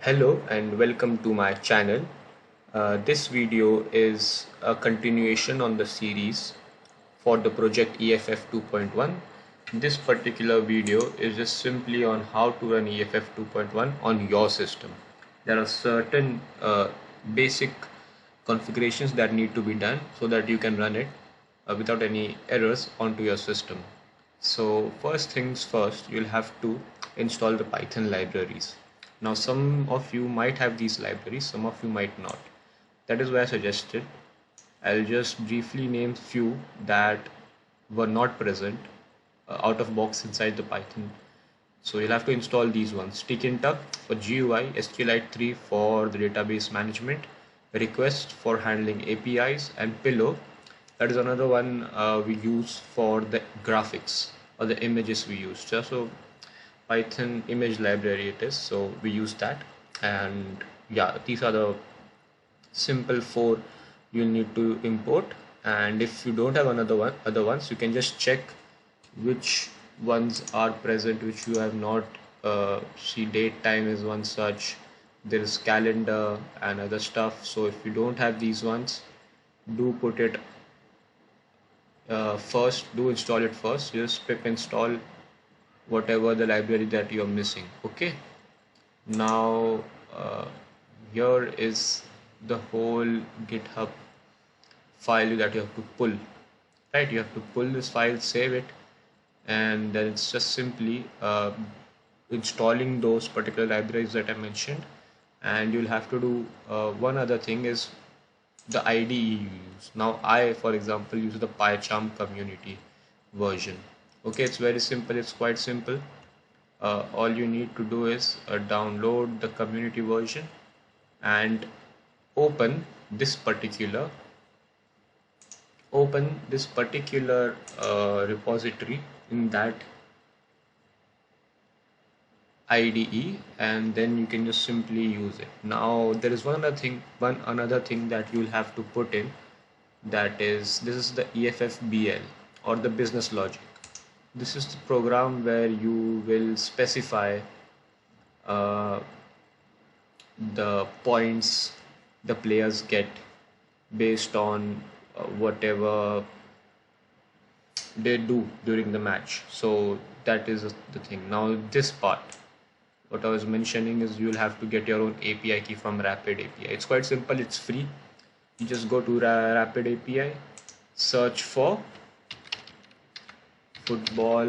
Hello and welcome to my channel. This video is a continuation on the series for the project EFF2.1. This particular video is just simply on how to run EFF2.1 on your system. There are certain basic configurations that need to be done so that you can run it without any errors onto your system. So first things first, you'll have to install the Python libraries. Now some of you might have these libraries, some of you might not. That is why I suggested I'll just briefly name few that were not present out of box inside the Python. So you'll have to install these ones: Tkintuck for GUI, SQLite 3 for the database management, Request for handling APIs, and Pillow. That is another one we use for the graphics or the images we use. So Python image library it is, so we use that. And yeah, these are the simple four you need to import. And if you don't have other ones, you can just check which ones are present which you have not. See, date time is one such, there is calendar and other stuff. So if you don't have these ones, do put it first, do install it first. Just pip install whatever the library that you're missing. Okay, now here is the whole GitHub file that you have to pull. Right, you have to pull this file, save it, and then it's just simply installing those particular libraries that I mentioned. And you'll have to do one other thing is the IDE you use. Now I, for example, use the PyCharm community version. Okay, it's very simple, it's quite simple. All you need to do is download the community version and open this particular repository in that IDE, and then you can just simply use it. Now there is one another thing that you'll have to put in, that is, this is the EFFBL or the business logic. This is the program where you will specify the points the players get based on whatever they do during the match. So that is the thing. Now this part, what I was mentioning, is you'll have to get your own API key from Rapid API. It's quite simple, it's free. You just go to Rapid API, search for football